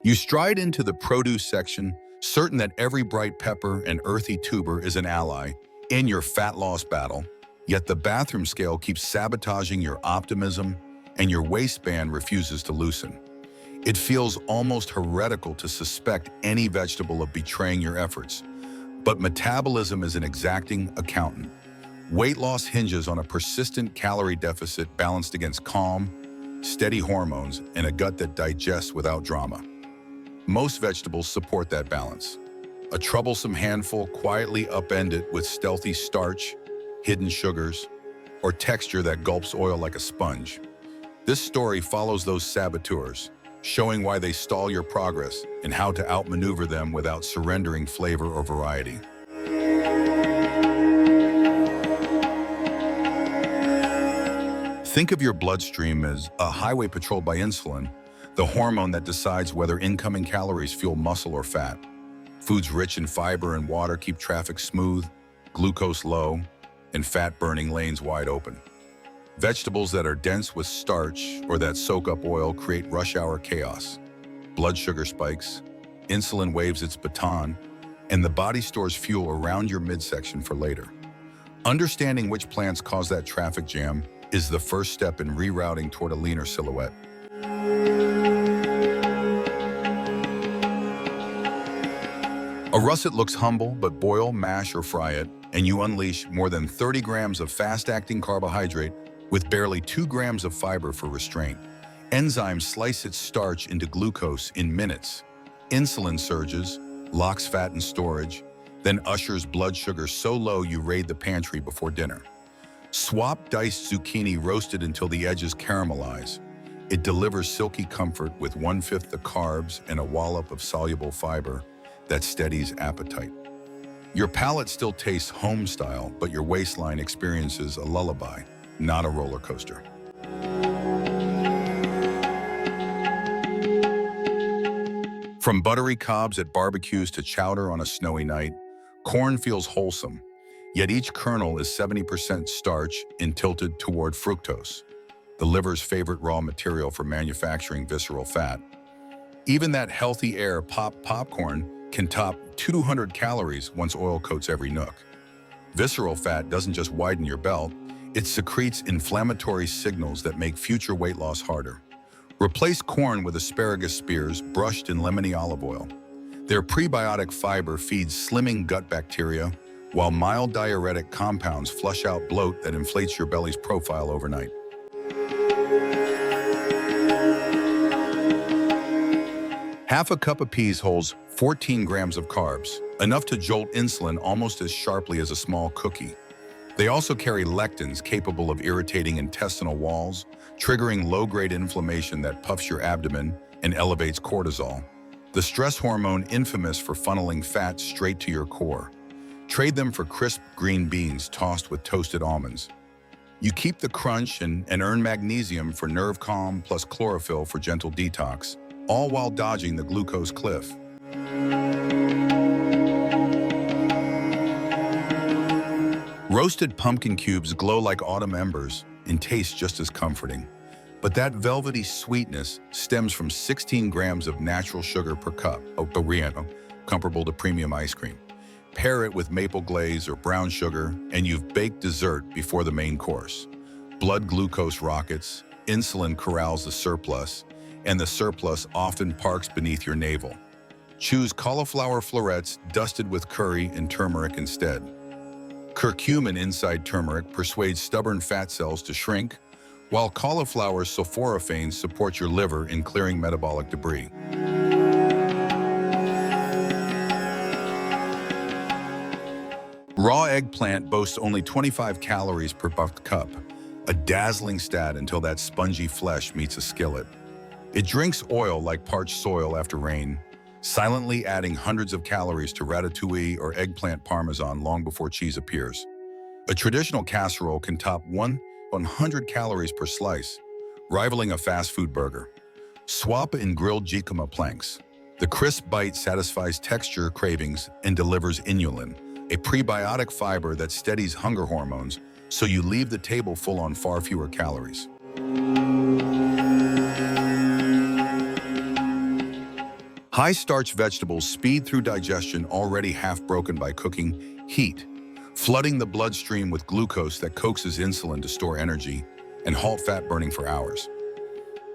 You stride into the produce section, certain that every bright pepper and earthy tuber is an ally in your fat loss battle, yet the bathroom scale keeps sabotaging your optimism and your waistband refuses to loosen. It feels almost heretical to suspect any vegetable of betraying your efforts, but metabolism is an exacting accountant. Weight loss hinges on a persistent calorie deficit balanced against calm, steady hormones and a gut that digests without drama. Most vegetables support that balance. A troublesome handful quietly upended with stealthy starch, hidden sugars, or texture that gulps oil like a sponge. This story follows those saboteurs, showing why they stall your progress and how to outmaneuver them without surrendering flavor or variety. Think of your bloodstream as a highway patrolled by insulin, the hormone that decides whether incoming calories fuel muscle or fat. Foods rich in fiber and water keep traffic smooth, glucose low, and fat-burning lanes wide open. Vegetables that are dense with starch or that soak up oil create rush hour chaos. Blood sugar spikes, insulin waves its baton, and the body stores fuel around your midsection for later. Understanding which plants cause that traffic jam is the first step in rerouting toward a leaner silhouette. A russet looks humble, but boil, mash, or fry it, and you unleash more than 30 grams of fast-acting carbohydrate with barely 2 grams of fiber for restraint. Enzymes slice its starch into glucose in minutes. Insulin surges, locks fat in storage, then ushers blood sugar so low you raid the pantry before dinner. Swap diced zucchini roasted until the edges caramelize. It delivers silky comfort with 1/5 the carbs and a wallop of soluble fiber that steadies appetite. Your palate still tastes home-style, but your waistline experiences a lullaby, not a roller coaster. From buttery cobs at barbecues to chowder on a snowy night, corn feels wholesome, yet each kernel is 70% starch and tilted toward fructose, the liver's favorite raw material for manufacturing visceral fat. Even that healthy air popcorn can top 200 calories once oil coats every nook. Visceral fat doesn't just widen your belt, it secretes inflammatory signals that make future weight loss harder. Replace corn with asparagus spears brushed in lemony olive oil. Their prebiotic fiber feeds slimming gut bacteria, while mild diuretic compounds flush out bloat that inflates your belly's profile overnight. Half a cup of peas holds 14 grams of carbs, enough to jolt insulin almost as sharply as a small cookie. They also carry lectins capable of irritating intestinal walls, triggering low-grade inflammation that puffs your abdomen and elevates cortisol, the stress hormone infamous for funneling fat straight to your core. Trade them for crisp green beans tossed with toasted almonds. You keep the crunch and earn magnesium for nerve calm plus chlorophyll for gentle detox, all while dodging the glucose cliff. Roasted pumpkin cubes glow like autumn embers and taste just as comforting. But that velvety sweetness stems from 16 grams of natural sugar per cup, comparable to premium ice cream. Pair it with maple glaze or brown sugar, and you've baked dessert before the main course. Blood glucose rockets, insulin corrals the surplus, and the surplus often parks beneath your navel. Choose cauliflower florets dusted with curry and turmeric instead. Curcumin inside turmeric persuades stubborn fat cells to shrink, while cauliflower sulforaphanes support your liver in clearing metabolic debris. Raw eggplant boasts only 25 calories per buffed cup, a dazzling stat until that spongy flesh meets a skillet. It drinks oil like parched soil after rain, silently adding hundreds of calories to ratatouille or eggplant parmesan long before cheese appears. A traditional casserole can top 100 calories per slice, rivaling a fast food burger. Swap in grilled jicama planks. The crisp bite satisfies texture cravings and delivers inulin, a prebiotic fiber that steadies hunger hormones, so you leave the table full on far fewer calories. High-starch vegetables speed through digestion already half broken by cooking heat, flooding the bloodstream with glucose that coaxes insulin to store energy and halt fat burning for hours.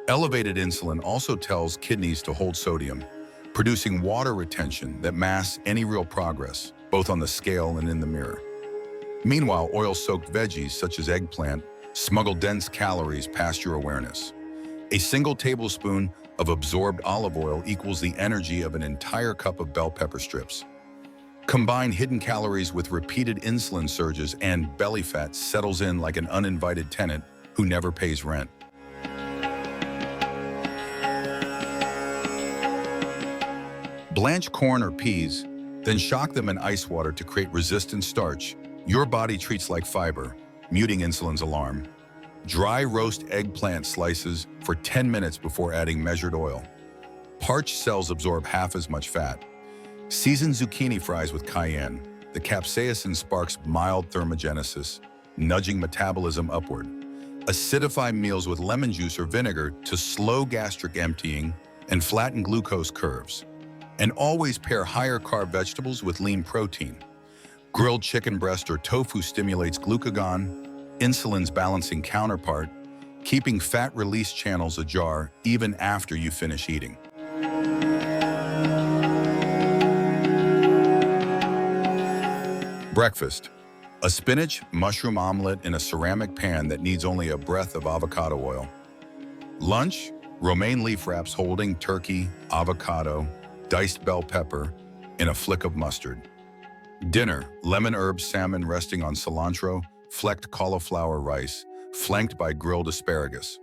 Elevated insulin also tells kidneys to hold sodium, producing water retention that masks any real progress, both on the scale and in the mirror. Meanwhile, oil-soaked veggies such as eggplant smuggle dense calories past your awareness. A single tablespoon of absorbed olive oil equals the energy of an entire cup of bell pepper strips. Combine hidden calories with repeated insulin surges and belly fat settles in like an uninvited tenant who never pays rent. Blanch corn or peas, then shock them in ice water to create resistant starch your body treats like fiber, muting insulin's alarm. Dry roast eggplant slices for 10 minutes before adding measured oil. Parched cells absorb half as much fat. Season zucchini fries with cayenne. The capsaicin sparks mild thermogenesis, nudging metabolism upward. Acidify meals with lemon juice or vinegar to slow gastric emptying and flatten glucose curves. And always pair higher carb vegetables with lean protein. Grilled chicken breast or tofu stimulates glucagon, insulin's balancing counterpart, keeping fat release channels ajar even after you finish eating. Breakfast. A spinach mushroom omelet in a ceramic pan that needs only a breath of avocado oil. Lunch. Romaine leaf wraps holding turkey, avocado, diced bell pepper, in a flick of mustard. Dinner. Lemon herb salmon resting on cilantro, flecked cauliflower rice, flanked by grilled asparagus.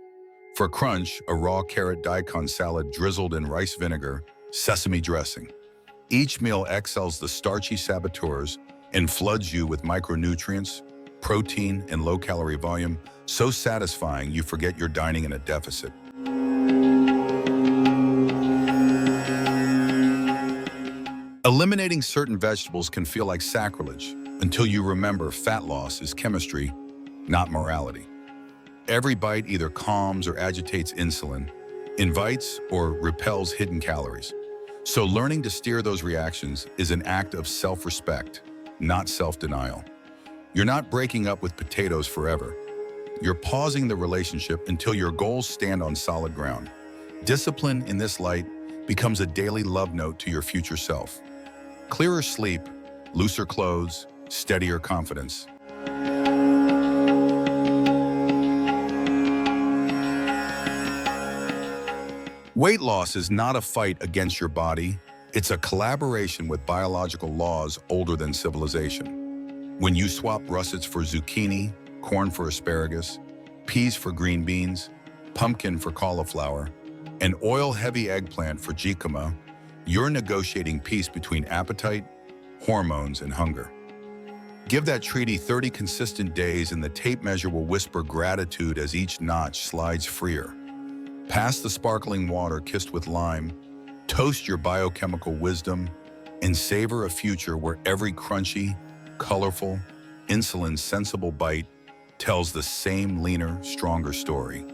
For crunch, a raw carrot daikon salad drizzled in rice vinegar, sesame dressing. Each meal exhales the starchy saboteurs and floods you with micronutrients, protein, and low-calorie volume, so satisfying you forget you're dining in a deficit. Eliminating certain vegetables can feel like sacrilege until you remember fat loss is chemistry, not morality. Every bite either calms or agitates insulin, invites or repels hidden calories. So learning to steer those reactions is an act of self-respect, not self-denial. You're not breaking up with potatoes forever. You're pausing the relationship until your goals stand on solid ground. Discipline in this light becomes a daily love note to your future self. Clearer sleep, looser clothes, steadier confidence. Weight loss is not a fight against your body. It's a collaboration with biological laws older than civilization. When you swap russets for zucchini, corn for asparagus, peas for green beans, pumpkin for cauliflower, and oil-heavy eggplant for jicama, you're negotiating peace between appetite, hormones, and hunger. Give that treaty 30 consistent days and the tape measure will whisper gratitude as each notch slides freer. Pass the sparkling water kissed with lime, toast your biochemical wisdom, and savor a future where every crunchy, colorful, insulin-sensible bite tells the same leaner, stronger story.